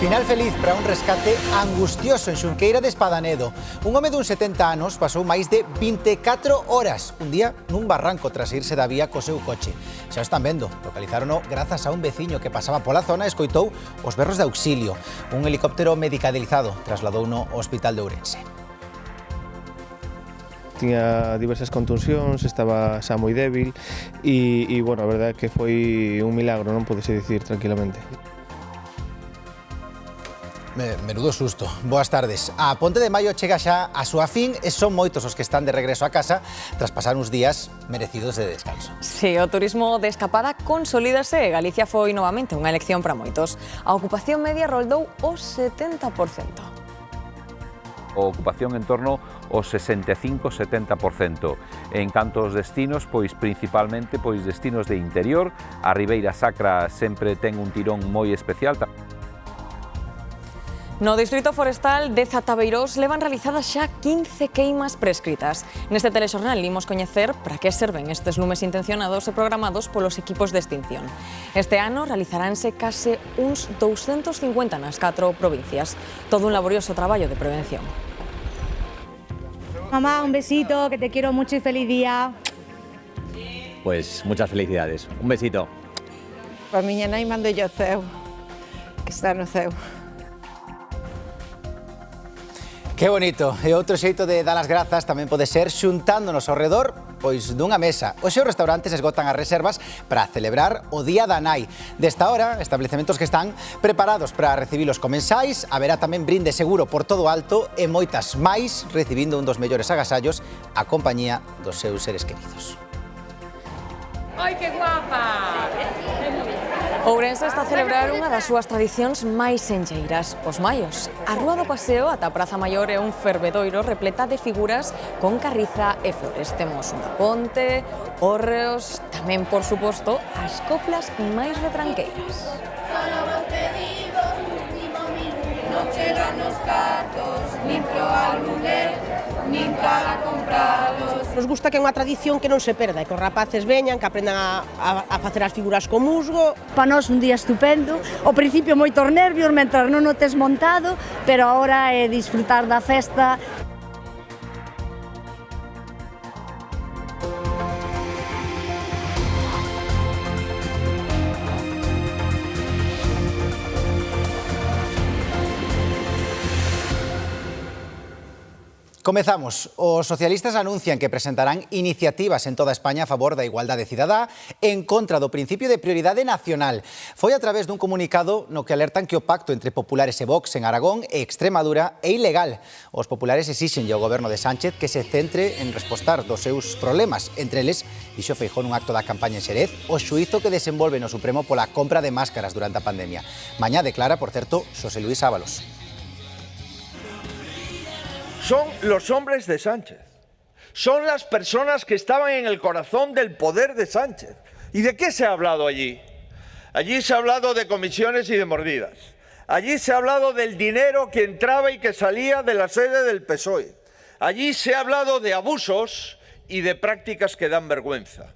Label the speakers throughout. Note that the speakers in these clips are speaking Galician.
Speaker 1: Final feliz para un rescate angustioso en Xunqueira de Espadanedo. Un home dun 70 anos pasou máis de 24 horas un día nun barranco tras irse da vía co seu coche. Xa o están vendo, localizárono grazas a un veciño que pasaba pola zona e escoitou os berros de auxilio. Un helicóptero medicalizado trasladouno ao Hospital de Ourense.
Speaker 2: Tiña diversas contusións, estaba xa moi débil e bueno, a verdade é que foi un milagro, non podese dicir tranquilamente.
Speaker 1: Menudo susto. Boas tardes. A Ponte de Maio chega xa a súa fin e son moitos os que están de regreso a casa tras pasar uns días merecidos de descanso.
Speaker 3: Sí, o turismo de escapada consolídase e Galicia foi novamente unha elección para moitos. A ocupación media roldou o 70%.
Speaker 4: A ocupación en torno ao 65-70%. En canto aos destinos, pois principalmente destinos de interior, a Ribeira Sacra sempre ten un tirón moi especial.
Speaker 3: No Distrito Forestal de Zatabeirós levan realizadas xa 15 queimas prescritas. Neste telexornal imos coñecer para que serven estes lumes intencionados e programados polos equipos de extinción. Este ano realizaránse case uns 250 nas 4 provincias. Todo un laborioso traballo de prevención.
Speaker 5: Mamá, un besito, que te quiero mucho y feliz día.
Speaker 6: Pues muchas felicidades. Un besito.
Speaker 7: Para miña nai mando yo ceo, que está no ceo.
Speaker 1: Que bonito. E outro xeito de dar as grazas tamén pode ser xuntándonos ao redor pois dunha mesa. Hoxe os restaurantes esgotan as reservas para celebrar o Día da Nai. Desta hora, establecementos que están preparados para recibir os comensais, haberá tamén brinde seguro por todo alto e moitas máis recibindo un dos mellores agasallos a compañía dos seus seres queridos.
Speaker 8: ¡Ay, qué guapa!
Speaker 3: Ourense está a celebrar unha das súas tradicións máis enlleiras, os maios. A Rúa do Paseo ata a Praza Maior é un fervedoiro repleta de figuras con carriza e flores. Temos unha ponte, hórreos, tamén, por suposto, as coplas máis retranqueiras.
Speaker 8: Solo vos pedimos un último minuto, non chegan os cartos, nin pro aluguer, nin para compralos.
Speaker 9: Nos gusta que é unha tradición que non se perda, e que os rapaces veñan, que aprendan a facer as figuras co musgo.
Speaker 5: Para nós un día estupendo, ao principio moitos nervios, mentras non o tes montado, pero agora é disfrutar da festa.
Speaker 1: Comezamos. Os socialistas anuncian que presentarán iniciativas en toda España a favor da igualdade cidadá en contra do principio de prioridade nacional. Foi a través dun comunicado no que alertan que o pacto entre populares e Vox en Aragón e Extremadura é ilegal. Os populares exixenlle ao goberno de Sánchez que se centre en respostar dos seus problemas. Entre eles, dixo Feijóo nun acto da campaña en Xerez, o xuízo que desenvolve no Supremo pola compra de máscaras durante a pandemia. Mañá declara, por certo, Xosé Luis Ábalos.
Speaker 10: Son los hombres de Sánchez, son las personas que estaban en el corazón del poder de Sánchez. ¿Y de qué se ha hablado allí? Allí se ha hablado de comisiones y de mordidas. Allí se ha hablado del dinero que entraba y que salía de la sede del PSOE. Allí se ha hablado de abusos y de prácticas que dan vergüenza.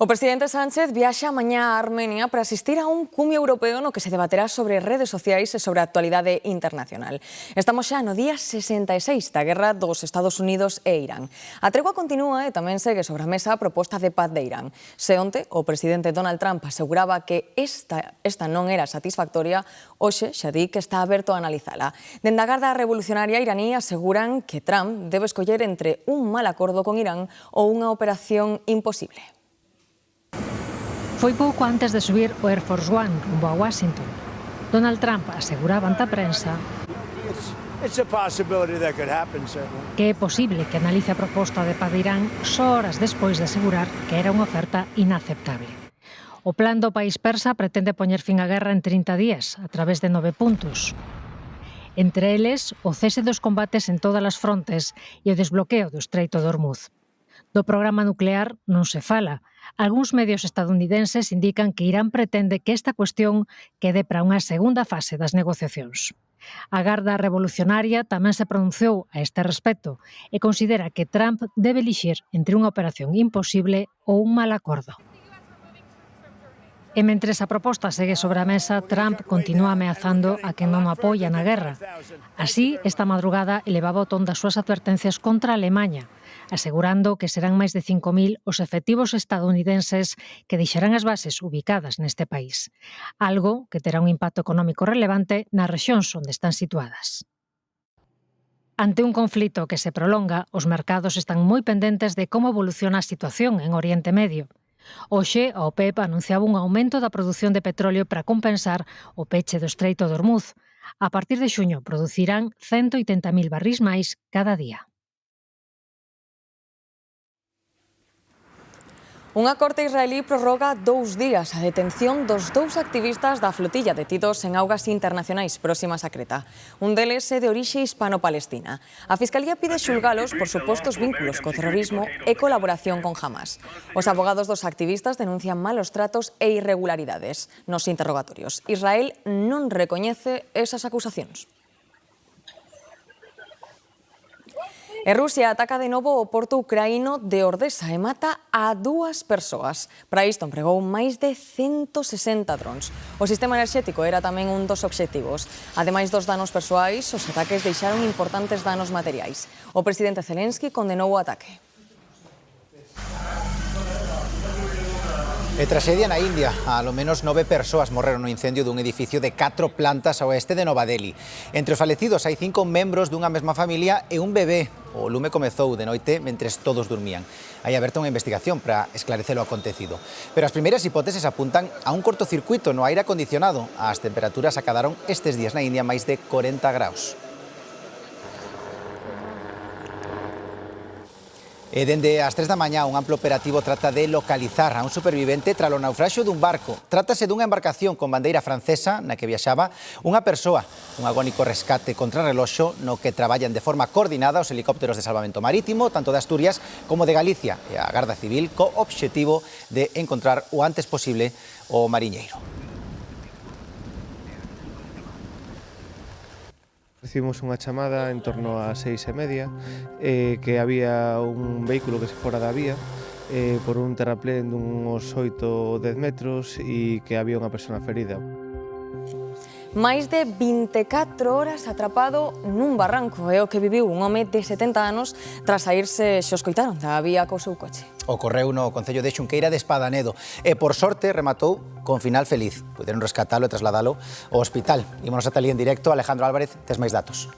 Speaker 3: O presidente Sánchez viaxa mañá a Armenia para asistir a un cumio europeo no que se debaterá sobre redes sociais e sobre a actualidade internacional. Estamos xa no día 66 da guerra dos Estados Unidos e Irán. A tregua continúa e tamén segue sobre a mesa a proposta de paz de Irán. Se onte o presidente Donald Trump aseguraba que esta non era satisfactoria, hoxe xa di que está aberto a analizala. Dende a Garda Revolucionaria iraní aseguran que Trump debe escoller entre un mal acordo con Irán ou unha operación imposible.
Speaker 11: Foi pouco antes de subir o Air Force One rumbo a Washington. Donald Trump aseguraba ante a prensa que é posible que analice a proposta de paz de Irán só horas despois de asegurar que era unha oferta inaceptable. O plan do país persa pretende poñer fin á guerra en 30 días, a través de 9 puntos. Entre eles, o cese dos combates en todas as frontes e o desbloqueo do Estreito de Hormuz. Do programa nuclear non se fala. Algúns medios estadounidenses indican que Irán pretende que esta cuestión quede para unha segunda fase das negociacións. A Garda Revolucionaria tamén se pronunciou a este respecto e considera que Trump debe elixir entre unha operación imposible ou un mal acordo. E mentres a proposta segue sobre a mesa, Trump continúa ameazando a quen non o apoia na guerra. Así, esta madrugada elevaba o ton das súas advertencias contra Alemaña, asegurando que serán máis de 5.000 os efectivos estadounidenses que deixarán as bases ubicadas neste país, algo que terá un impacto económico relevante nas rexións onde están situadas. Ante un conflito que se prolonga, os mercados están moi pendentes de como evoluciona a situación en Oriente Medio. Hoxe, a OPEP anunciaba un aumento da produción de petróleo para compensar o peche do Estreito de Hormuz. A partir de xuño producirán 180.000 barrís máis cada día.
Speaker 3: Unha corte israelí prorroga 2 días a detención dos 2 activistas da flotilla detidos en augas internacionais próximas a Creta. Un deles é de orixe hispano-palestina. A Fiscalía pide xulgalos por supostos vínculos co terrorismo e colaboración con Hamas. Os abogados dos activistas denuncian malos tratos e irregularidades nos interrogatorios. Israel non recoñece esas acusacións. E Rusia ataca de novo o porto ucraíno de Ordesa e mata a 2 persoas. Para isto empregou máis de 160 drons. O sistema enerxético era tamén un dos obxectivos. Ademais dos danos persoais, os ataques deixaron importantes danos materiais. O presidente Zelensky condenou o ataque.
Speaker 1: E traxedia na India. A lo menos 9 persoas morreron no incendio dun edificio de 4 plantas ao oeste de Nova Delhi. Entre os falecidos hai 5 membros dunha mesma familia e un bebé. O lume comezou de noite mentres todos dormían. Hai aberta unha investigación para esclarecer o acontecido. Pero as primeiras hipóteses apuntan a un cortocircuito no aire acondicionado. As temperaturas acadaron estes días na India máis de 40 graus. E dende as 3 da mañá un amplo operativo trata de localizar a un supervivente tras o naufraxio dun barco. Trátase dunha embarcación con bandeira francesa na que viaxaba unha persoa. Un agónico rescate contra reloxo no que traballan de forma coordinada os helicópteros de salvamento marítimo, tanto de Asturias como de Galicia, e a Garda Civil co obxectivo de encontrar o antes posible o mariñeiro.
Speaker 2: Recibimos unha chamada en torno ás 6:30 que había un vehículo que se fora da vía por un terraplén dunhos 8 ou 10 metros e que había unha persona ferida.
Speaker 3: Máis de 24 horas atrapado nun barranco é o que viviu un home de 70 anos tras saírse, xa escoitaron, da vía co seu coche.
Speaker 1: Ocorreu no concello de Xunqueira de Espadanedo e, por sorte, rematou con final feliz. Puderon rescatalo e trasladalo ao hospital. Ímonos ata ali en directo. Alejandro Álvarez, tes máis datos.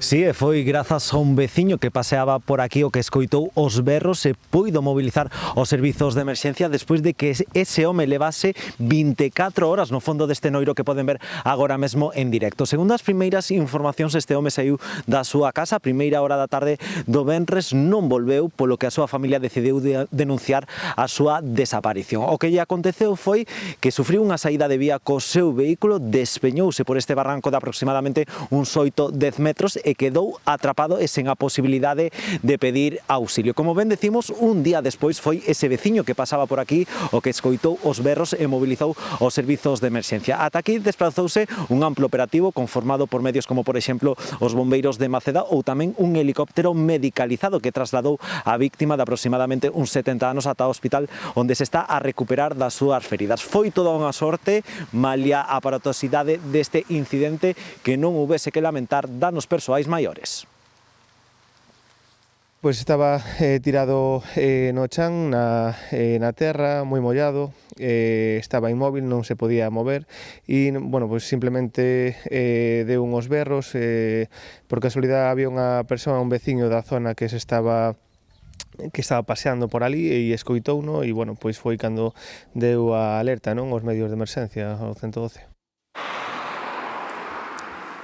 Speaker 12: Sí, foi grazas a un veciño que paseaba por aquí o que escoitou os berros e puido mobilizar os servizos de emerxencia despois de que ese home levase 24 horas no fondo deste noiro que poden ver agora mesmo en directo. Segundo as primeiras informacións, este home saiu da súa casa a primeira hora da tarde do venres, non volveu, polo que a súa familia decidiu denunciar a súa desaparición. O que lle aconteceu foi que sufriu unha saída de vía co seu vehículo, despeñouse por este barranco de aproximadamente uns 8-10 metros e quedou atrapado e sen a posibilidade de pedir auxilio. Como ben decimos, un día despois foi ese veciño que pasaba por aquí o que escoitou os berros e mobilizou os servizos de emerxencia. Ata aquí desplazouse un amplo operativo conformado por medios como, por exemplo, os bombeiros de Maceda ou tamén un helicóptero medicalizado que trasladou a víctima de aproximadamente uns 70 anos ata o hospital onde se está a recuperar das súas feridas. Foi toda unha sorte, malia a aparatosidade deste incidente, que non houbese que lamentar danos persoais maiores.
Speaker 2: Pois estaba tirado no chan, na terra, moi mollado, estaba inmóvil, non se podía mover e, bueno, pois simplemente deu uns berros, por casualidade había unha persoa, un veciño da zona que estaba paseando por ali e escoitouno e, bueno, pois foi cando deu a alerta, non, os medios de emerxencia, ao 112.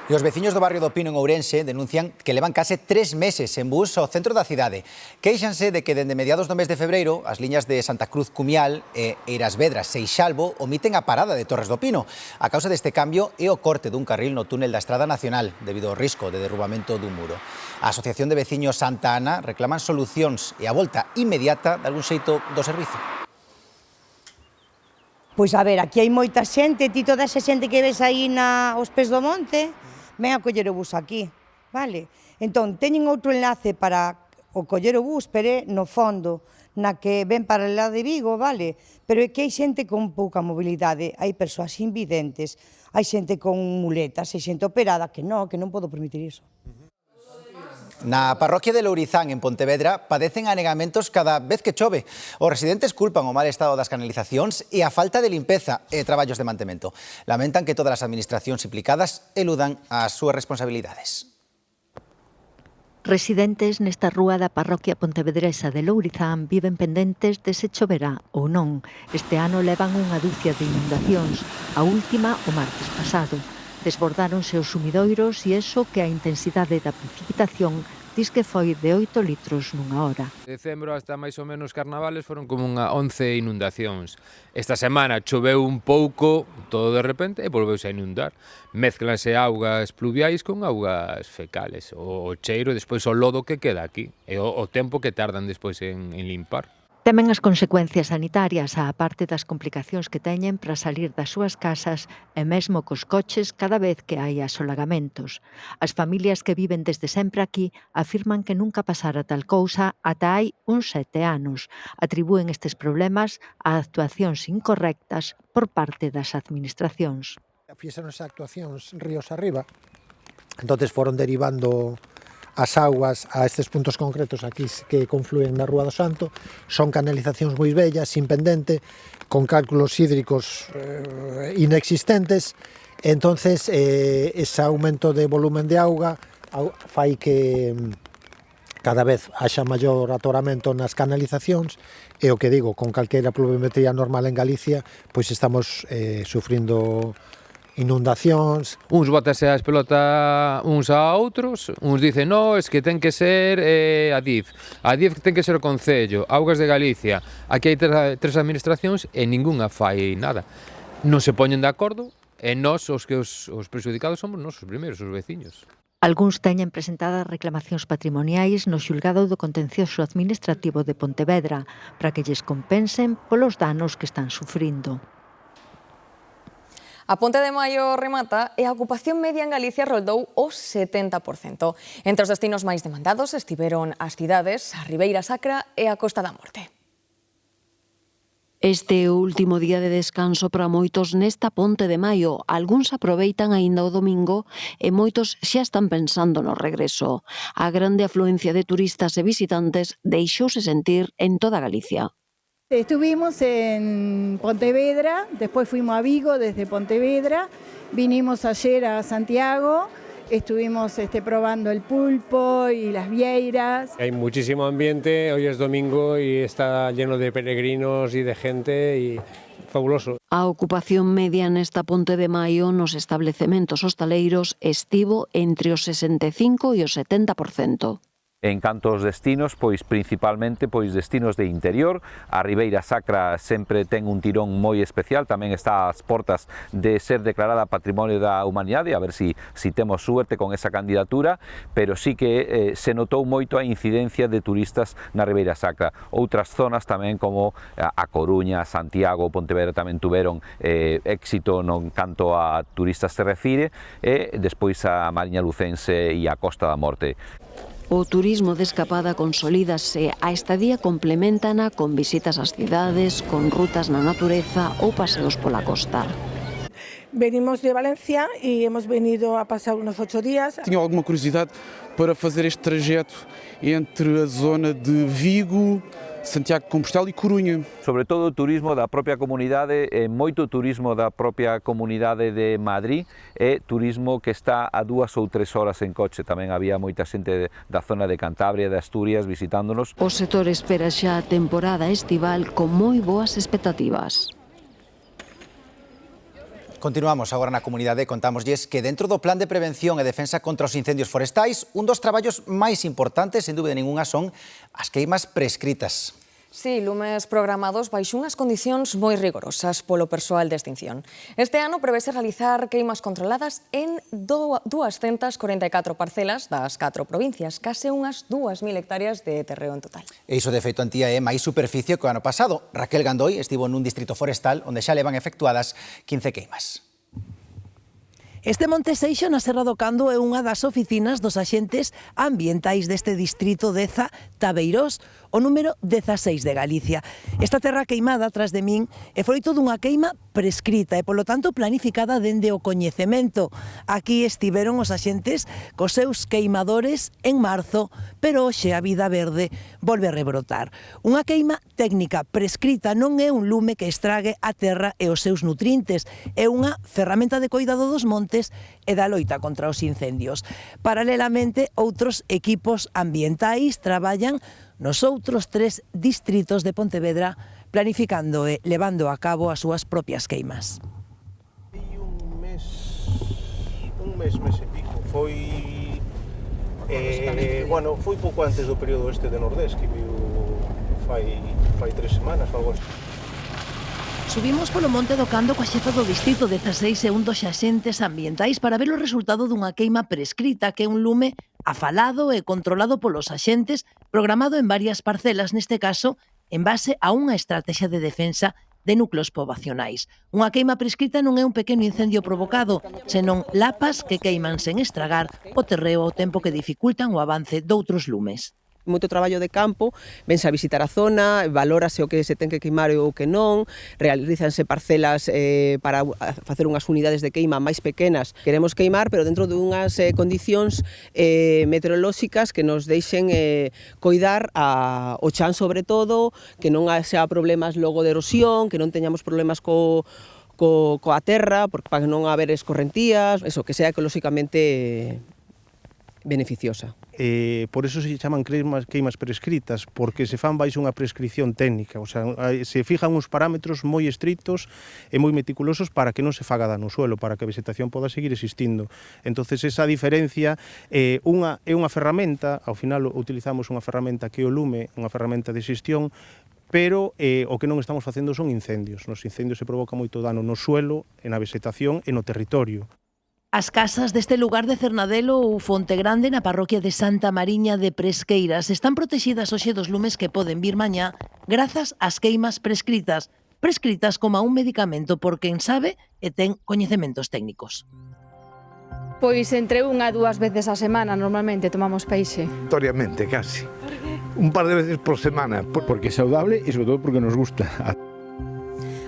Speaker 1: E os veciños do barrio do Pino en Ourense denuncian que levan case 3 meses en bus ao centro da cidade. Quéixanse de que dende mediados do mes de febreiro as liñas de Santa Cruz Cumial e Eiras Vedras Seixalbo omiten a parada de Torres do Pino. A causa deste cambio é o corte dun carril no túnel da Estrada Nacional debido ao risco de derrubamento dun muro. A Asociación de Veciños Santa Ana reclaman solucións e a volta inmediata de algún xeito do servizo.
Speaker 13: Pois a ver, aquí hai moita xente, ti toda esa xente que ves aí aos pés do monte, ven a coller o bus aquí, vale? Entón, teñen outro enlace para o coller o bus, pero é no fondo, na que ven para o lado de Vigo, vale? Pero é que hai xente con pouca mobilidade, hai persoas invidentes, hai xente con muletas, hai xente operada, que non podo permitir iso.
Speaker 1: Na parroquia de Lourizán, en Pontevedra, padecen anegamentos cada vez que chove. Os residentes culpan o mal estado das canalizacións e a falta de limpeza e traballos de mantemento. Lamentan que todas as administracións implicadas eludan as súas responsabilidades.
Speaker 14: Residentes nesta rúa da parroquia pontevedresa de Lourizán viven pendentes de se choverá ou non. Este ano levan unha dúcia de inundacións, a última o martes pasado. Desbordáronse os sumidoiros e iso que a intensidade da precipitación dis que foi de 8 litros nunha hora.
Speaker 15: De decembro hasta máis ou menos carnavales foron como unha 11 inundacións. Esta semana choveu un pouco, todo de repente, e volveuse a inundar. Mézclanse augas pluviais con augas fecales. O cheiro, despois o lodo que queda aquí, e o tempo que tardan despois en limpar.
Speaker 14: Temen as consecuencias sanitarias á parte das complicacións que teñen para salir das súas casas e mesmo cos coches cada vez que hai asolagamentos. As familias que viven desde sempre aquí afirman que nunca pasara tal cousa ata hai uns 7 anos. Atribúen estes problemas a actuacións incorrectas por parte das administracións.
Speaker 16: Fixéronse actuacións ríos arriba, entonces foron derivando as augas a estes puntos concretos aquí que conflúen na Rúa do Santo. Son canalizacións moi bellas, sin pendente, con cálculos hídricos inexistentes. Entonces, ese aumento de volumen de auga fai que cada vez haxa maior atoramento nas canalizacións e o que digo, con calquera pluviometría normal en Galicia, pois estamos sufrindo inundacións.
Speaker 15: Uns bótase as pelota uns a outros, uns dicen, no, es que ten que ser a DIF que ten que ser o Concello, Augas de Galicia. Aquí hai tres administracións e ningunha fai nada. Non se poñen de acordo e nós, os prexudicados, somos nós os primeiros, os veciños.
Speaker 14: Algúns teñen presentadas reclamacións patrimoniais no xulgado do contencioso administrativo de Pontevedra para que lles compensen polos danos que están sufrindo.
Speaker 3: A Ponte de Maio remata e a ocupación media en Galicia roldou o 70%. Entre os destinos máis demandados estiveron as cidades, a Ribeira Sacra e a Costa da Morte.
Speaker 17: Este é o último día de descanso para moitos nesta Ponte de Maio. Algúns aproveitan aínda o domingo e moitos xa están pensando no regreso. A grande afluencia de turistas e visitantes deixouse sentir en toda Galicia.
Speaker 18: Estuvimos en Pontevedra, después fuimos a Vigo desde Pontevedra, vinimos ayer a Santiago, estuvimos probando el pulpo y las vieiras.
Speaker 19: Hay muchísimo ambiente, hoy es domingo y está lleno de peregrinos y de gente y fabuloso.
Speaker 17: A ocupación media nesta Ponte de Maio nos establecementos hostaleiros estivo entre o 65 e o 70%.
Speaker 4: En canto aos destinos, pois principalmente destinos de interior. A Ribeira Sacra sempre ten un tirón moi especial, tamén está ás portas de ser declarada Patrimonio da Humanidade, a ver si temos suerte con esa candidatura, pero sí que se notou moito a incidencia de turistas na Ribeira Sacra. Outras zonas tamén como a Coruña, Santiago, Pontevedra tamén tuveron éxito no canto a turistas se refire, e despois a Mariña Lucense e a Costa da Morte.
Speaker 17: O turismo de escapada consolídase, a estadía complementana con visitas ás cidades, con rutas na natureza ou paseos pola costa.
Speaker 20: Venimos de Valencia e hemos venido a pasar unos 8 días.
Speaker 21: Tinha alguma curiosidade para fazer este trajeto entre a zona de Vigo, Santiago de Compostela e Coruña.
Speaker 4: Sobre todo o turismo da propia comunidade, moito turismo da propia comunidade de Madrid, e turismo que está a 2 ou 3 horas en coche. Tamén había moita xente da zona de Cantabria e de Asturias visitándonos.
Speaker 17: O sector espera xa a temporada estival con moi boas expectativas.
Speaker 1: Continuamos agora na comunidade e contámoslles que dentro do Plan de Prevención e Defensa contra os Incendios Forestais, un dos traballos máis importantes, sen dúbida ninguna, son as queimas prescritas.
Speaker 3: Sí, lumes programados baixo unhas condicións moi rigorosas polo persoal de extinción. Este ano prevese realizar queimas controladas en 244 parcelas das 4 provincias, case unhas 2.000 hectáreas de terreo en total.
Speaker 1: E iso de feito Antía é máis superficie que o ano pasado. Raquel Gandoi estivo nun distrito forestal onde xa levan efectuadas 15 queimas.
Speaker 6: Este Monte Seixo na Serra do Cando é unha das oficinas dos axentes ambientais deste distrito de Tabeirós, o número 16 de Galicia. Esta terra queimada atrás de min é froito dunha queima prescrita e, polo tanto, planificada dende o coñecemento. Aquí estiveron os axentes cos seus queimadores en marzo, pero hoxe a vida verde volve a rebrotar. Unha queima técnica prescrita non é un lume que estrague a terra e os seus nutrientes, é unha ferramenta de coidado dos montes e da loita contra os incendios. Paralelamente, outros equipos ambientais traballan nos outros 3 distritos de Pontevedra planificando e levando a cabo as súas propias queimas.
Speaker 2: Un mes e pico. Foi pouco antes do período este de Nordés, que viu fai 3 semanas, algo así.
Speaker 6: Subimos polo Monte do Cando coa xefa do distrito 16 e un dos axentes ambientais para ver o resultado dunha queima prescrita, que é un lume afalado e controlado polos axentes, programado en varias parcelas, neste caso, en base a unha estrategia de defensa de núcleos poboacionais. Unha queima prescrita non é un pequeno incendio provocado, senón lapas que queiman sen estragar o terreo ao tempo que dificultan o avance doutros lumes.
Speaker 9: Moito traballo de campo, vense a visitar a zona, valórase o que se ten que queimar e o que non, realízanse parcelas para facer unhas unidades de queima máis pequenas. Queremos queimar, pero dentro de unhas condicións meteorolóxicas que nos deixen coidar o chan sobre todo, que non xa problemas logo de erosión, que non teñamos problemas coa terra, para non haber escorrentías, eso, que sea ecolóxicamente beneficiosa.
Speaker 2: Por eso se chaman queimas prescritas, porque se fan baixo unha prescripción técnica, o sea, se fijan uns parámetros moi estritos e moi meticulosos para que non se faga dano ao suelo, para que a vegetación poda seguir existindo. Entonces esa diferencia é unha ferramenta, ao final utilizamos unha ferramenta que é o lume, unha ferramenta de xestión, pero o que non estamos facendo son incendios. Nos incendios se provoca moito dano no suelo, na vegetación e no territorio.
Speaker 6: As casas deste lugar de Cernadelo ou Fontegrande na parroquia de Santa Mariña de Presqueiras están protexidas hoxe dos lumes que poden vir mañá grazas ás queimas prescritas como a un medicamento por quen sabe e ten coñecementos técnicos.
Speaker 22: Pois entre 1 a 2 veces a semana normalmente tomamos peixe.
Speaker 23: Aleatoriamente, casi. Un par de veces por semana. Porque é saudable e sobre todo porque nos gusta.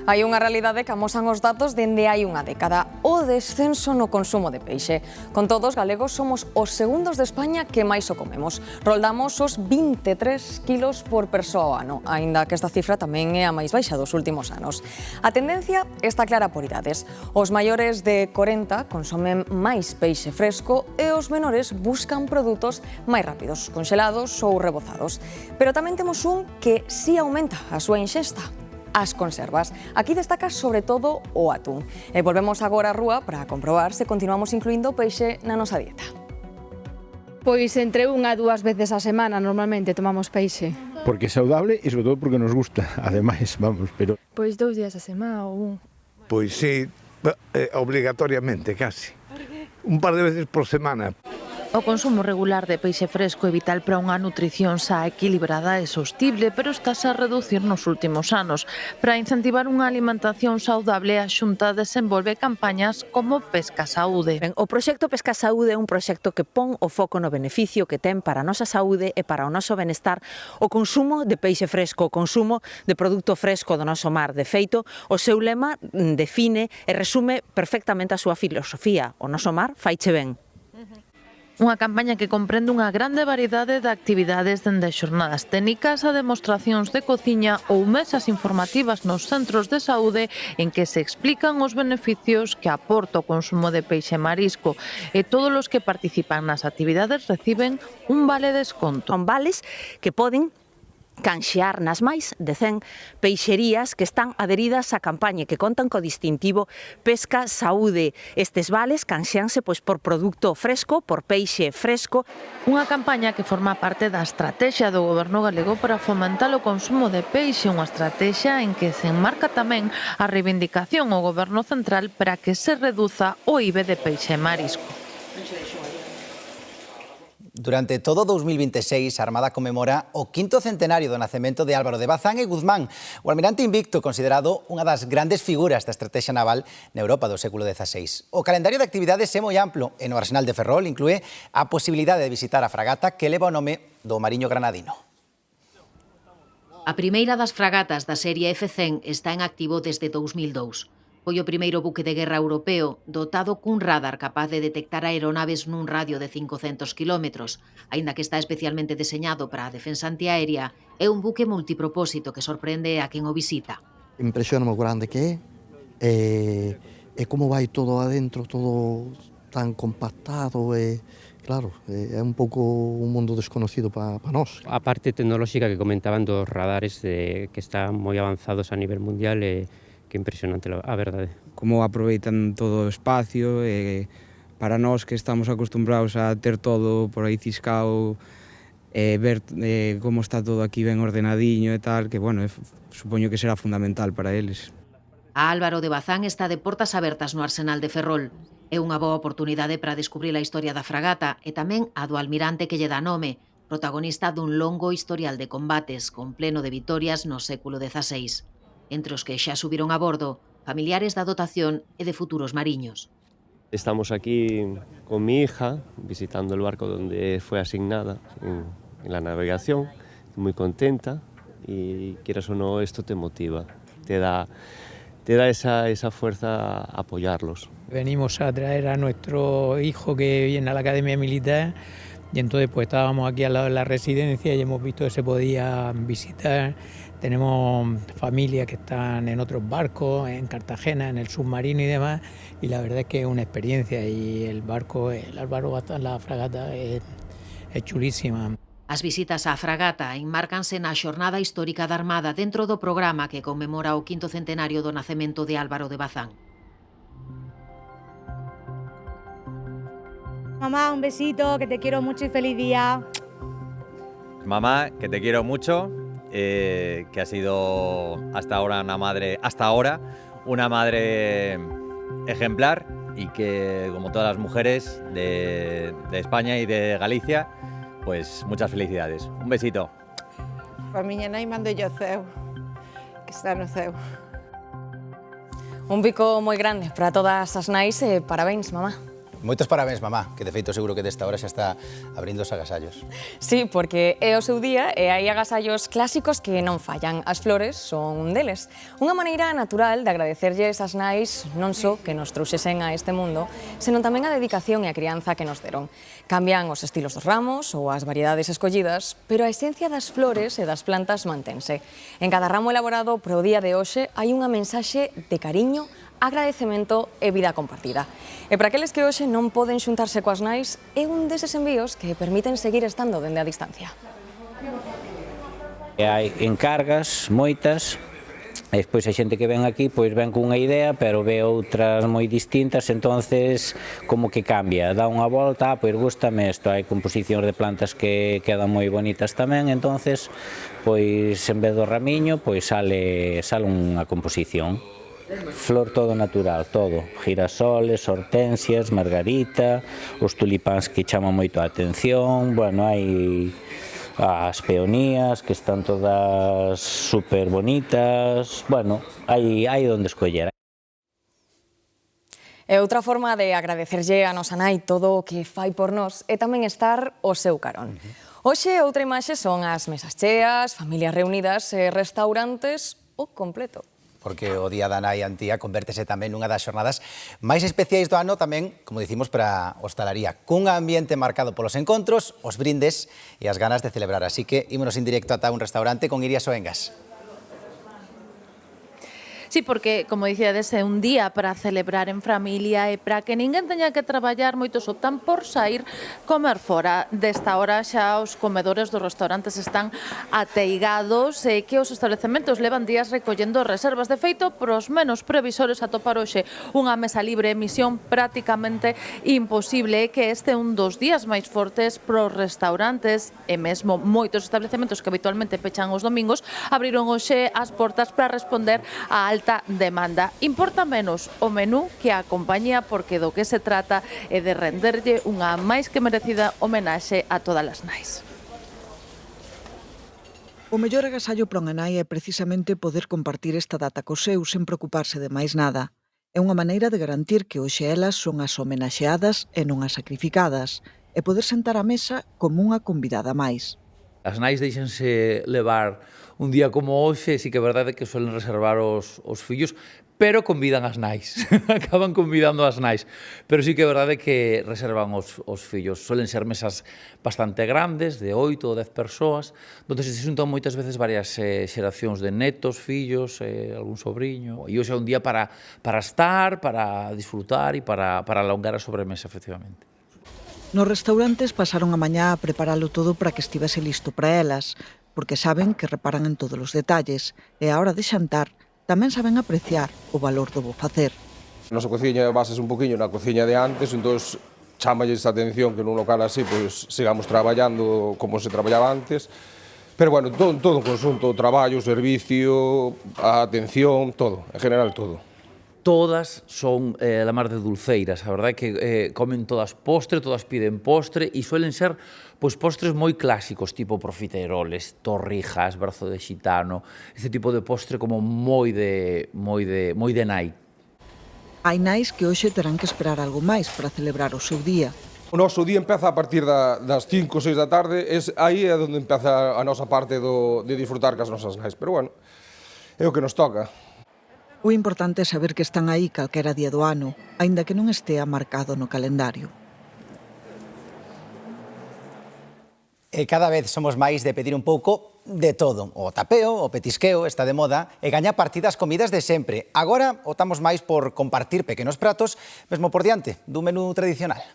Speaker 3: Hai unha realidade que amosan os datos dende hai unha década, o descenso no consumo de peixe. Con todo, os galegos somos os segundos de España que máis o comemos. Roldamos os 23 kilos por persoa ao ano, aínda que esta cifra tamén é a máis baixa dos últimos anos. A tendencia está clara por idades. Os maiores de 40 consumen máis peixe fresco e os menores buscan produtos máis rápidos, conxelados ou rebozados. Pero tamén temos un que si aumenta a súa inxesta: as conservas. Aquí destaca sobre todo o atún. E volvemos agora á rúa para comprobar se continuamos incluindo peixe na nosa dieta.
Speaker 22: Pois entre 1 a 2 veces a semana normalmente tomamos peixe.
Speaker 23: Porque é saudable e sobre todo porque nos gusta. Ademais, vamos, pero...
Speaker 22: Pois 2 días a semana ou 1.
Speaker 23: Pois sí, obligatoriamente, casi. Un par de veces por semana.
Speaker 24: O consumo regular de peixe fresco é vital para unha nutrición xa equilibrada e sostible, pero estáse a reducir nos últimos anos. Para incentivar unha alimentación saudable, a Xunta desenvolve campañas como Pesca Saúde.
Speaker 25: O proxecto Pesca Saúde é un proxecto que pon o foco no beneficio que ten para a nosa saúde e para o noso benestar o consumo de peixe fresco, o consumo de produto fresco do noso mar. De feito, o seu lema define e resume perfectamente a súa filosofía: o noso mar faiche ben.
Speaker 24: Unha campaña que comprende unha grande variedade de actividades dende xornadas técnicas a demostracións de cociña ou mesas informativas nos centros de saúde en que se explican os beneficios que aporta o consumo de peixe e marisco, e todos os que participan nas actividades reciben un vale de desconto.
Speaker 25: Son vales que poden canxear nas máis de 100 peixerías que están adheridas á campaña, que contan co distintivo Pesca Saúde. Estes vales canxeanse por produto fresco, por peixe fresco.
Speaker 24: Unha campaña que forma parte da estrategia do Goberno galego para fomentar o consumo de peixe, unha estrategia en que se enmarca tamén a reivindicación ao Goberno central para que se reduza o IVA de peixe e marisco.
Speaker 1: Durante todo 2026 a Armada conmemora o 5º centenario do nacemento de Álvaro de Bazán e Guzmán, o almirante invicto considerado unha das grandes figuras da estratexia naval na Europa do século XVI. O calendario de actividades é moi amplo e no Arsenal de Ferrol inclúe a posibilidade de visitar a fragata que leva o nome do mariño granadino.
Speaker 5: A primeira das fragatas da serie F-100 está en activo desde 2002. Foi o primeiro buque de guerra europeo dotado cun radar capaz de detectar aeronaves nun radio de 500 km. Aínda que está especialmente deseñado para a defensa antiaérea, é un buque multipropósito que sorprende a quen o visita.
Speaker 7: Impresiona o grande que é, e como vai todo adentro, todo tan compactado, e claro, é un pouco un mundo desconocido para nós.
Speaker 8: A parte tecnolóxica que comentaban dos radares que están moi avanzados a nivel mundial, que impresionante, a verdade.
Speaker 10: Como aproveitan todo o espacio, para nós que estamos acostumbrados a ter todo por aí ciscao, ver como está todo aquí ben ordenadiño e tal, que, bueno, supoño que será fundamental para eles.
Speaker 5: A Álvaro de Bazán está de portas abertas no Arsenal de Ferrol. É unha boa oportunidade para descubrir a historia da fragata e tamén a do almirante que lle dá nome, protagonista dun longo historial de combates con pleno de vitorias no século XVI. Entre os que xa subiron a bordo, familiares da dotación e de futuros mariños.
Speaker 11: Estamos aquí con mi hija, visitando el barco donde fue asignada en la navegación, muy contenta, y quieras o no, esto te motiva, te da esa fuerza a apoyarlos.
Speaker 26: Venimos a traer a nuestro hijo que viene a la Academia Militar, y entonces pues estábamos aquí al lado de la residencia y hemos visto que se podía visitar. Tenemos familias que están en otros barcos, en Cartagena, en el submarino y demás, y la verdad es que es una experiencia, y el barco, el Álvaro Bazán, la fragata, es chulísima.
Speaker 5: As visitas á fragata enmárcanse na xornada histórica da Armada dentro do programa que conmemora o 5º centenario do nacemento de Álvaro de Bazán.
Speaker 27: Mamá, un besito, que te quiero mucho y feliz día.
Speaker 28: Mamá, que te quiero mucho, que ha sido hasta ahora una madre ejemplar, y que, como todas las mujeres de España y de Galicia, pues muchas felicidades. Un besito.
Speaker 29: A miña nai mando yo ceo, que está no ceo.
Speaker 3: Un bico moi grande para todas as nais e parabéns, mamá.
Speaker 1: Moitos parabéns, mamá, que de feito seguro que desta hora xa está abrindo os agasallos.
Speaker 3: Sí, porque é o seu día e hai agasallos clásicos que non fallan. As flores son un deles. Unha maneira natural de agradecerlles ás nais non só que nos trouxesen a este mundo, senón tamén a dedicación e a crianza que nos deron. Cambian os estilos dos ramos ou as variedades escollidas, pero a esencia das flores e das plantas mantense. En cada ramo elaborado pro día de hoxe hai unha mensaxe de cariño, agradecemento e vida compartida. E para aqueles que hoxe non poden xuntarse coas nais, é un deses envíos que permiten seguir estando dende a distancia.
Speaker 30: Hai encargas, moitas, e despois a xente que ven aquí pois ven cunha idea, pero ve outras moi distintas, entonces como que cambia, dá unha volta, pois gústame isto, hai composicións de plantas que quedan moi bonitas tamén, entonces pois en vez do ramiño pois sale unha composición. Flor todo natural, todo, girasoles, hortensias, margarita, os tulipáns que chaman moito a atención, bueno, hai as peonías que están todas super bonitas, bueno, hai onde escoller.
Speaker 3: E outra forma de agradecerlle a nosa nai todo o que fai por nós é tamén estar ao seu carón. Hoxe outra imaxe son as mesas cheas, familias reunidas e restaurantes o completo.
Speaker 1: Porque o Día da Nai Antía convértese tamén nunha das xornadas máis especiais do ano, tamén, como dicimos, para a hostalaría, cun ambiente marcado polos encontros, os brindes e as ganas de celebrar. Así que ímonos en directo ata un restaurante con Iria Soengas.
Speaker 24: Sí, porque, como dicíades, é un día para celebrar en familia e para que ninguén teña que traballar, moitos optan por sair comer fora. Desta hora xa os comedores dos restaurantes están ateigados e que os establecementos levan días recollendo reservas. De feito, pros menos previsores atopar hoxe unha mesa libre, misión prácticamente imposible, que este é un dos días máis fortes pros restaurantes e mesmo moitos establecementos que habitualmente pechan os domingos abriron hoxe as portas para responder á alta alta demanda. Importa menos o menú que a compañía, porque do que se trata é de renderlle unha máis que merecida homenaxe a todas as nais.
Speaker 4: O mellor agasallo para unha nai é precisamente poder compartir esta data co seu sen preocuparse de máis nada. É unha maneira de garantir que hoxe elas son as homenaxeadas e non as sacrificadas, e poder sentar á mesa como unha convidada máis.
Speaker 12: As nais deixense levar un día como hoxe, sí que é verdade que suelen reservar os fillos, pero convidan as nais, acaban convidando as nais. Pero sí que é verdade que reservan os fillos. Suelen ser mesas bastante grandes, de 8 ou 10 persoas, donde se xuntan moitas veces varias xeracións de netos, fillos, algún sobrinho. E hoxe é un día para estar, para disfrutar e para alongar a sobremesa, efectivamente.
Speaker 4: Nos restaurantes pasaron a mañá a preparalo todo para que estivese listo para elas, porque saben que reparan en todos os detalles, e a hora de xantar tamén saben apreciar o valor do bo facer.
Speaker 13: A nosa cociña bases un poquinho na cociña de antes, entón chámalles a atención que nun local así pois sigamos traballando como se traballaba antes, pero bueno, todo un conxunto, o traballo, o servicio, a atención, todo, en general todo.
Speaker 12: Todas son la mar de dulceiras, a verdade é que comen todas postre, todas piden postre e suelen ser pois postres moi clásicos, tipo profiteroles, torrijas, brazo de xitano, este tipo de postre como moi de nai.
Speaker 4: Hai nais que hoxe terán que esperar algo máis para celebrar o seu día.
Speaker 13: O noso día empeza a partir das 5 ou 6 da tarde, aí é onde empeza a nosa parte de disfrutar cas nosas nais, pero bueno, é o que nos toca.
Speaker 4: O importante é saber que están aí calquera día do ano, aínda que non estea marcado no calendario.
Speaker 1: E cada vez somos máis de pedir un pouco de todo. O tapeo, o petisqueo, está de moda, e gaña partidas comidas de sempre. Agora optamos máis por compartir pequenos pratos, mesmo por diante dun menú tradicional.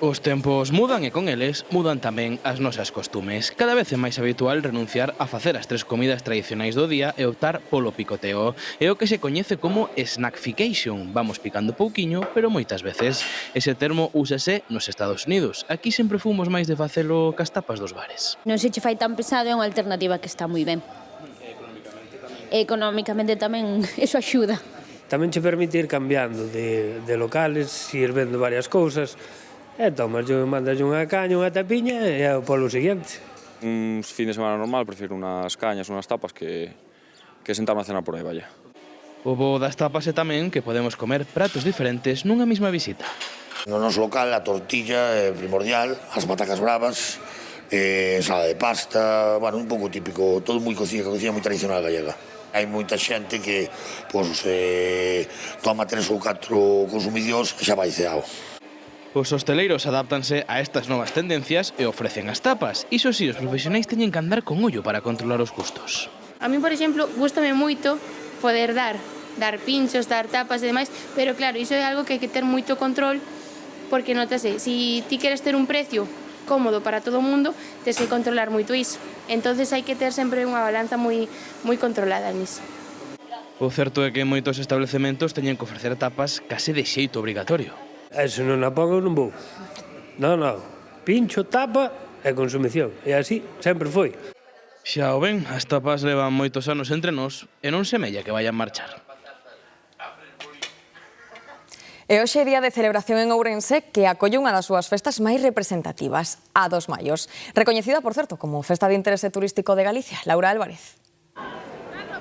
Speaker 14: Os tempos mudan e con eles mudan tamén as nosas costumes. Cada vez é máis habitual renunciar a facer as 3 comidas tradicionais do día e optar polo picoteo. É o que se coñece como snackfication. Vamos picando pouquiño, pero moitas veces. Ese termo úsase nos Estados Unidos. Aquí sempre fomos máis de facelo cas tapas dos bares.
Speaker 15: Non se che fai tan pesado, é unha alternativa que está moi ben. Económicamente tamén eso axuda.
Speaker 16: Tamén che permite ir cambiando de locales, ir vendo varias cousas. E tomas, mandas unha caña, unha tapiña e é o polo seguinte.
Speaker 18: Un fin de semana normal prefiro unhas cañas, unhas tapas que sentarme a cenar por aí, vaya.
Speaker 14: O bo das tapas é tamén que podemos comer pratos diferentes nunha mesma visita.
Speaker 19: No noso local a tortilla é primordial, as patacas bravas, ensalada de pasta, bueno, un pouco típico, todo moi cociña moi tradicional gallega. Hai moita xente que toma 3 ou 4 consumicións e xa vai ceado.
Speaker 14: Os hosteleiros adáptanse a estas novas tendencias e ofrecen as tapas. Iso si, os profesionais teñen que andar con ollo para controlar os custos.
Speaker 20: A mí, por exemplo, gústame moito poder dar pinchos, dar tapas e demais, pero claro, iso é algo que hai que ter moito control, porque notase, se ti queres ter un precio cómodo para todo o mundo, tens que controlar moito iso. Entonces hai que ter sempre unha balanza moi controlada niso.
Speaker 14: O certo é que moitos establecementos teñen que ofrecer tapas case de xeito obrigatorio.
Speaker 16: Se non a pongo non vou. Non, pincho, tapa e consumición. E así sempre foi.
Speaker 14: Xa o ven, as tapas levan moitos anos entre nós e non semella que vayan marchar.
Speaker 3: E hoxe é día de celebración en Ourense que acolle unha das súas festas máis representativas, a dos Maios. Recoñecida, por certo, como Festa de Interese Turístico de Galicia. Laura Álvarez.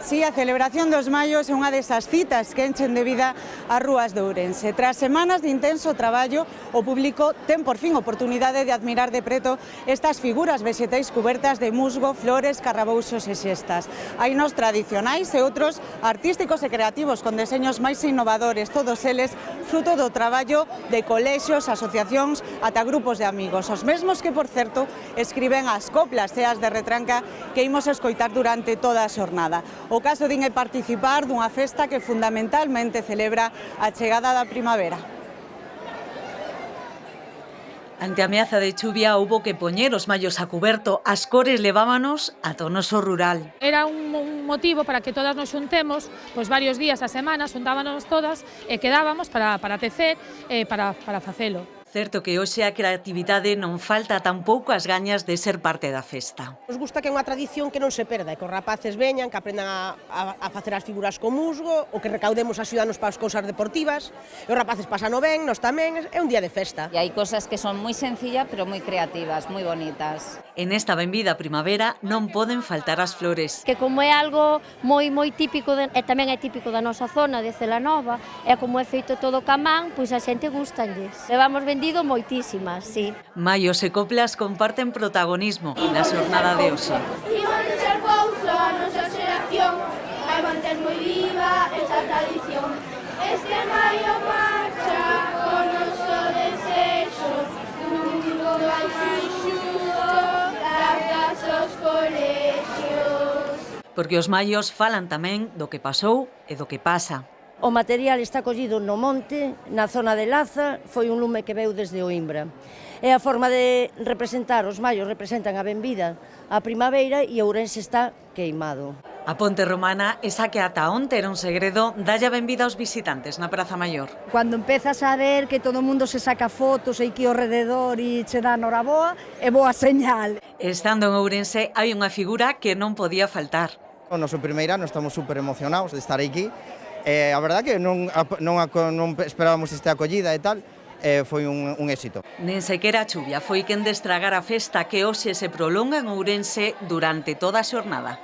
Speaker 27: Sí, a celebración dos Maios é unha desas citas que enchen de vida as rúas de Ourense. Tras semanas de intenso traballo, o público ten por fin oportunidade de admirar de preto estas figuras vexetais cubertas de musgo, flores, carrabouxos e xestas. Hai nos tradicionais e outros artísticos e creativos con deseños máis innovadores, todos eles fruto do traballo de colexios, asociacións, ata grupos de amigos. Os mesmos que, por certo, escriben as coplas e as de retranca que imos escoitar durante toda a xornada. O caso din é participar dunha festa que fundamentalmente celebra a chegada da primavera.
Speaker 21: Ante a ameaza de chuvia houbo que poñer os mallos a cuberto, as cores levábanos a tonoso rural.
Speaker 22: Era un motivo para que todas nos xuntemos, pois varios días a semana, xuntábanos todas e quedábamos para tecer e para facelo.
Speaker 21: Certo que hoxe a creatividade non falta tampouco as gañas de ser parte da festa.
Speaker 2: Nos gusta que é unha tradición que non se perda, que os rapaces veñan, que aprendan a facer as figuras co musgo, o que recaudemos axudanos para as cousas deportivas, e os rapaces pasano ben, nós tamén, é un día de festa.
Speaker 6: E hai cosas que son moi sencillas, pero moi creativas, moi bonitas.
Speaker 21: En esta benvida primavera non poden faltar as flores.
Speaker 7: Que como é algo moi típico, e tamén é típico da nosa zona de Celanova, e como é feito todo camán, pois a xente gustanlles. Levamos vendido moitísimas, sí.
Speaker 21: Maios e coplas comparten protagonismo na xornada de hoxe.
Speaker 8: Imos de ser pouso a nosa xeración, vai manter moi viva esta tradición. Este maio marcha o noso desexo, un mundo máis injusto, grazas aos colexios.
Speaker 21: Porque os maios falan tamén do que pasou e do que pasa.
Speaker 7: O material está collido no monte, na zona de Laza, foi un lume que veu desde Oimbra. É a forma de representar, os maios representan a benvida a primavera e Ourense está queimado.
Speaker 21: A Ponte Romana, esa que ata onte era un segredo, dalle a benvida aos visitantes na Praza Maior.
Speaker 6: Cando empezas a ver que todo o mundo se saca fotos e aquí ao rededor e che dá noraboa, é boa señal.
Speaker 21: Estando en Ourense hai unha figura que non podía faltar.
Speaker 9: O noso primeiro ano estamos super emocionados de estar aquí. A verdad que non esperábamos esta acollida e tal, foi un éxito.
Speaker 21: Nen sequera a chuvia foi quen destragar a festa que hoxe se prolonga en Ourense durante toda a xornada.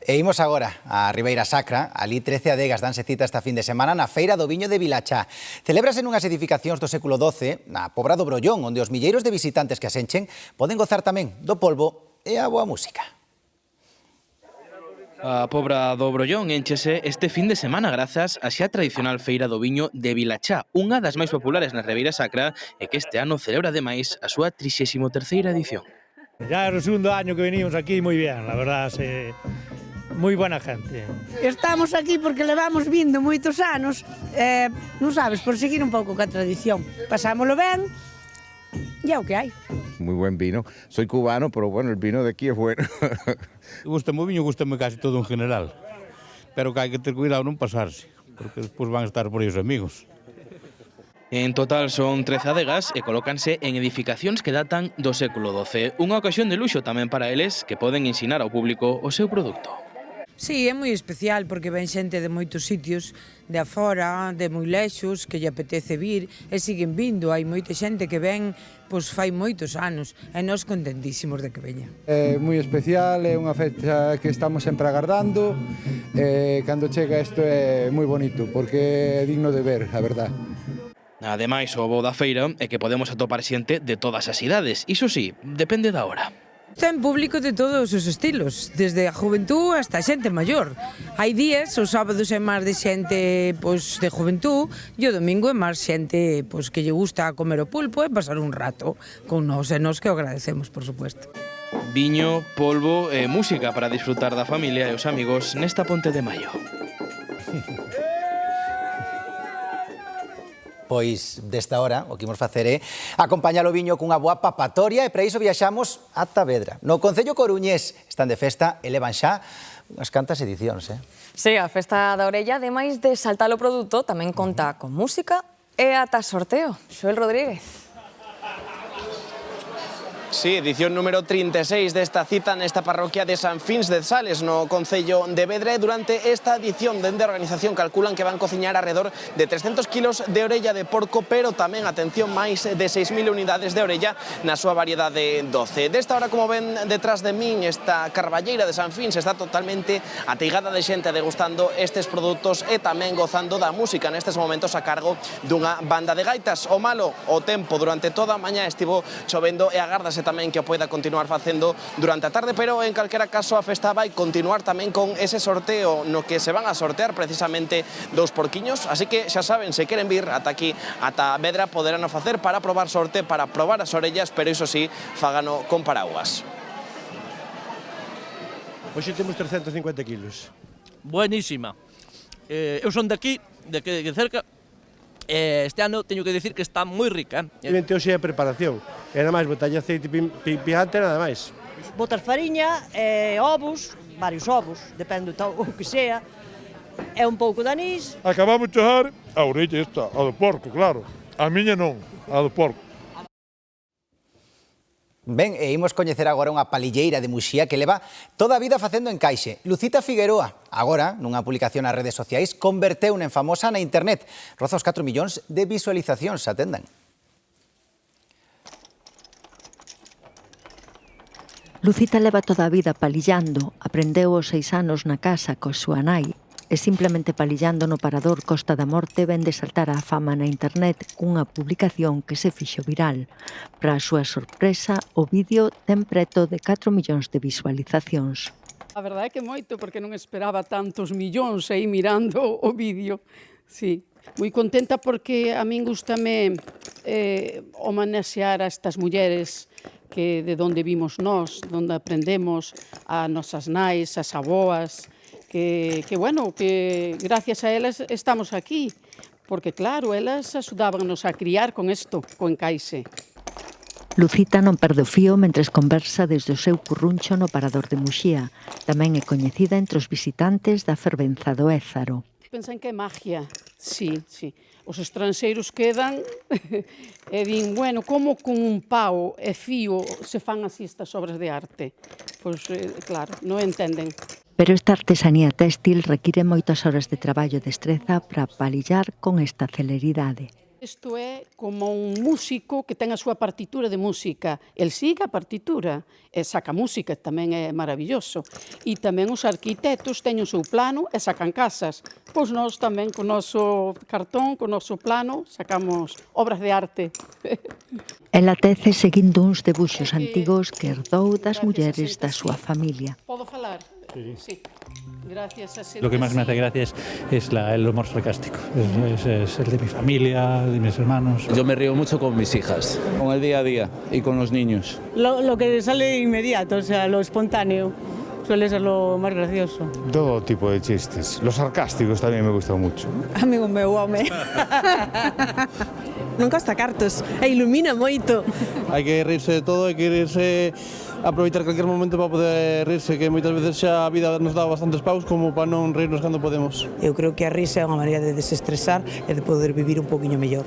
Speaker 1: E imos agora a Ribeira Sacra, ali 13 adegas danse cita esta fin de semana na Feira do Viño de Vilachá. Celébrase nunhas edificacións do século XII, na Pobra do Brollón, onde os milleiros de visitantes que asenchen poden gozar tamén do polvo e a boa música.
Speaker 14: A Pobra do Brollón enchese este fin de semana grazas a xa tradicional Feira do Viño de Vilachá, unha das máis populares na Ribeira Sacra e que este ano celebra ademais a súa 33ª edición.
Speaker 10: Ya é o segundo año que venimos aquí moi bien, la verdad, moi buena gente.
Speaker 11: Estamos aquí porque levamos vindo moitos anos, non sabes, por seguir un pouco ca tradición. Pasámoslo ben, e é o que hai.
Speaker 17: Muy buen vino. Soy cubano, pero bueno, el vino de aquí es bueno.
Speaker 23: Gústame o viño, gústame casi todo en general. Pero que hai que ter cuidado non pasarse, porque despois van a estar por aí os amigos.
Speaker 14: En total son 13 adegas e colócanse en edificacións que datan do século XII. Unha ocasión de luxo tamén para eles que poden ensinar ao público o seu produto.
Speaker 22: Sí, é moi especial porque ven xente de moitos sitios de afora, de moi lexos, que lle apetece vir e siguen vindo. Hai moita xente que ven pois fai moitos anos e nós contentísimos de que veña.
Speaker 25: É moi especial, é unha festa que estamos sempre agardando e cando chega isto é moi bonito porque é digno de ver, a verdad.
Speaker 14: Ademais, o bo da feira é que podemos atopar xente de todas as idades. Iso sí, depende da hora.
Speaker 22: Ten público de todos os estilos, desde a juventú hasta a xente maior. Hai días, os sábados é máis de xente pois, de juventú e o domingo é máis xente pois, que lle gusta comer o pulpo e pasar un rato con nós, e nós que o agradecemos, por supuesto.
Speaker 14: Viño, polvo e música para disfrutar da familia e os amigos nesta Ponte de Maio.
Speaker 1: Pois desta hora o que imos facer é acompañar o viño cunha boa papatoria e para iso viaxamos ata Vedra. No Concello Coruñés están de festa e levan xa unhas cantas edicións,
Speaker 3: Sí, a Festa da Orella, ademais de saltar o produto, tamén conta con música e ata sorteo. Xoel Rodríguez.
Speaker 31: Sí, edición número 36 desta cita nesta parroquia de San Fins de Sales, no Concello de Vedra, e durante esta edición dende a organización calculan que van cociñar alrededor de 300 kilos de orella de porco, pero tamén, atención, máis de 6.000 unidades de orella na súa variedade 12. Desta hora, como ven detrás de min, esta carballeira de San Fins está totalmente ateigada de xente degustando estes produtos e tamén gozando da música nestes momentos a cargo dunha banda de gaitas. O malo, o tempo durante toda a mañá estivo chovendo e agárdase tamén que o poida continuar facendo durante a tarde, pero en calquera caso a festa vai continuar tamén con ese sorteo no que se van a sortear precisamente dous porquiños, así que xa saben, se queren vir ata aquí, ata Vedra, poderán o facer para probar sorte, para probar as orellas, pero iso sí, fágano con paraguas.
Speaker 32: Hoxe temos 350 kilos.
Speaker 33: Buenísima. Eu son de aquí, de cerca. Este ano teño que decir que está moi rica.
Speaker 32: Evidente, hoxe é a preparación. E nada máis, botalle aceite picante, nada máis.
Speaker 11: Botas fariña, ovos, varios ovos, depende do que sea,
Speaker 4: É un pouco de anís.
Speaker 5: Acabamos de chegar a orella esta, a do porco, claro. A miña non, a do porco.
Speaker 1: Ben, e imos coñecer agora unha palilleira de Muxía que leva toda a vida facendo encaixe. Lucita Figueroa, agora, nunha publicación nas redes sociais, converteuna en famosa na internet. Roza os 4 millóns de visualizacións, atendan.
Speaker 12: Lucita leva toda a vida palillando, aprendeu aos 6 anos na casa co súa nai, e simplemente palillando no parador Costa da Morte ven de saltar á fama na internet cunha publicación que se fixo viral. Para a súa sorpresa, o vídeo ten preto de 4 millóns de visualizacións.
Speaker 13: A verdade é que moito, porque non esperaba tantos millóns aí mirando o vídeo. Sí, moi contenta porque a min gustame homenaxear a estas mulleres que de onde vimos nós, onde aprendemos a nosas nais, as aboas, que gracias a elas estamos aquí, porque claro, elas axudábanos a criar con isto, co encaixe.
Speaker 12: Lucita non perde o fío mentres conversa desde o seu curruncho no parador de Muxía. Tamén é coñecida entre os visitantes da fervenza do Ézaro.
Speaker 13: Pensan que é magia, sí. Os estranxeiros quedan e din, bueno, como con un pau e fío se fan así estas obras de arte? Pois, claro, non entenden.
Speaker 12: Pero esta artesanía téxtil require moitas horas de traballo e destreza para palillar con esta celeridade.
Speaker 13: Isto é como un músico que ten a súa partitura de música. El siga a partitura e saca música, tamén é maravilloso. E tamén os arquitectos teñen o seu plano e sacan casas. Pois nós tamén, con o noso cartón, con o noso plano, sacamos obras de arte.
Speaker 12: Ela tece seguindo uns debuxos antigos que herdou das mulleres da súa familia.
Speaker 13: Podo falar? Sí. Gracias a ser
Speaker 15: Lo que más me hace gracia es el humor sarcástico, es el de mi familia, de mis hermanos.
Speaker 18: Yo me río mucho con mis hijas, con el día a día y con los niños.
Speaker 13: Lo que sale inmediato, o sea, lo espontáneo, suele ser lo más gracioso.
Speaker 25: Todo tipo de chistes. Los sarcásticos también me gustan mucho.
Speaker 13: Amigo meu, home. Non costa cartos e ilumina moito.
Speaker 18: Hai que rirse de todo, hai que rirse, aproveitar cualquier momento para poder rirse, que moitas veces xa a vida nos dá bastantes paus como para non rirnos cando podemos.
Speaker 13: Eu creo que a risa é unha maneira de desestresar e de poder vivir un poquinho mellor.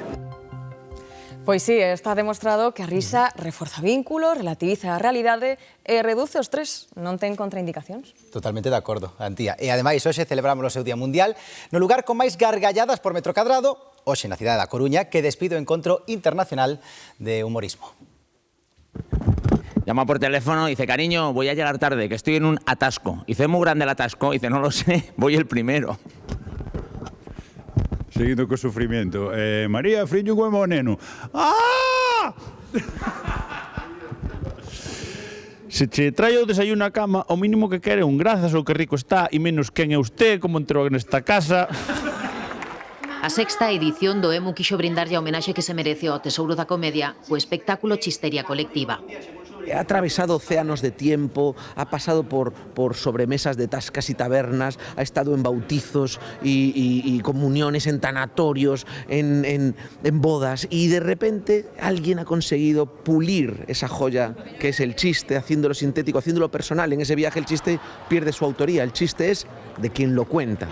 Speaker 3: Pois sí, está demostrado que a risa reforza vínculos, relativiza a realidade e reduce o estrés. Non ten contraindicacións?
Speaker 1: Totalmente de acordo, Antía. E ademais, hoxe celebramos o seu Día Mundial no lugar con máis gargalladas por metro cadrado, hoxe na cidade da Coruña, que despide o Encontro Internacional de Humorismo.
Speaker 19: Llama por teléfono y dice, cariño, voy a llegar tarde, que estoy en un atasco. Dice, muy grande el atasco. Dice, no lo sé, voy el primero.
Speaker 17: Seguindo co sufrimiento. María, friño con o neno. ¡Ah! Se che trae o desayuno a cama, o mínimo que quere un grazas ou que rico está, e menos quen é usted, como entrou nesta casa.
Speaker 20: A sexta edición do EMU quixo brindarlle a homenaxe que se merece ao tesouro da comedia, o espectáculo Chisteria Colectiva.
Speaker 24: Ha atravesado océanos de tiempo, ha pasado por sobremesas de tascas y tabernas, ha estado en bautizos y comuniones, en tanatorios, en bodas, y de repente alguien ha conseguido pulir esa joya que es el chiste, haciéndolo sintético, haciéndolo personal. En ese viaje el chiste pierde su autoría, el chiste es de quien lo cuenta.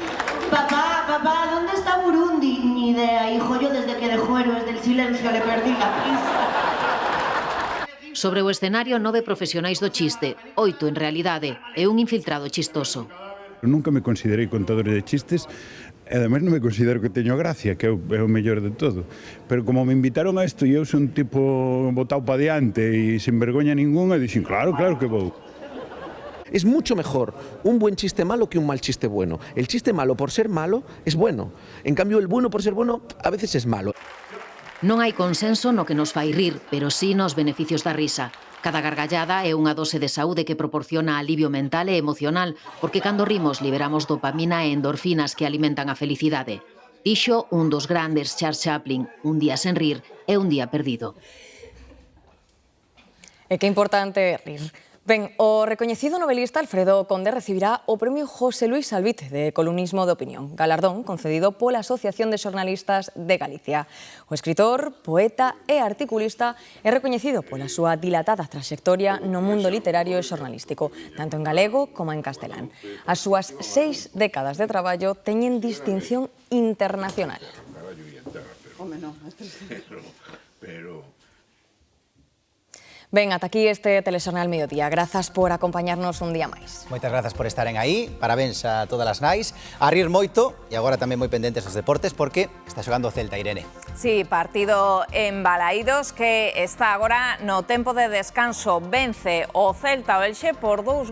Speaker 26: Papá, ¿dónde está Burundi? Ni idea, hijo, yo desde que dejó Héroes del Silencio le perdí la pista.
Speaker 20: Sobre o escenario 9 profesionais do chiste, 8 en realidade, e un infiltrado chistoso.
Speaker 17: Nunca me considerei contador de chistes, e ademais non me considero que teño gracia, que é o mellor de todo. Pero como me invitaron a isto e eu son un tipo botado pa diante e sin vergoña ninguna, dixen, claro que vou.
Speaker 24: Es mucho mejor un buen chiste malo que un mal chiste bueno. El chiste malo por ser malo es bueno. En cambio, el bueno por ser bueno a veces es malo.
Speaker 20: Non hai consenso no que nos fai rir, pero sí nos beneficios da risa. Cada gargallada é unha dose de saúde que proporciona alivio mental e emocional, porque cando rimos liberamos dopamina e endorfinas que alimentan a felicidade. Dixo un dos grandes, Charles Chaplin, un día sen rir é un día perdido.
Speaker 3: E que importante rir. Ben, o recoñecido novelista Alfredo Conde recibirá o premio José Luis Albite de columnismo de opinión, galardón concedido pola Asociación de Xornalistas de Galicia. O escritor, poeta e articulista é recoñecido pola súa dilatada traxectoria no mundo literario e xornalístico, tanto en galego como en castelán. As súas 6 décadas de traballo teñen distinción internacional. Ben, ata aquí este Telexornal Mediodía. Grazas por acompañarnos un día máis.
Speaker 1: Moitas grazas por estaren aí. Parabéns a todas as nais. A rir moito e agora tamén moi pendentes dos deportes porque está xogando o Celta, Irene.
Speaker 2: Sí, partido en Balaídos que está agora no tempo de descanso. Vence o Celta o Elxe por 2-0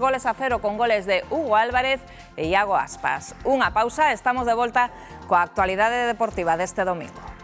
Speaker 2: con goles de Hugo Álvarez e Iago Aspas. Unha pausa, estamos de volta coa actualidade deportiva deste domingo.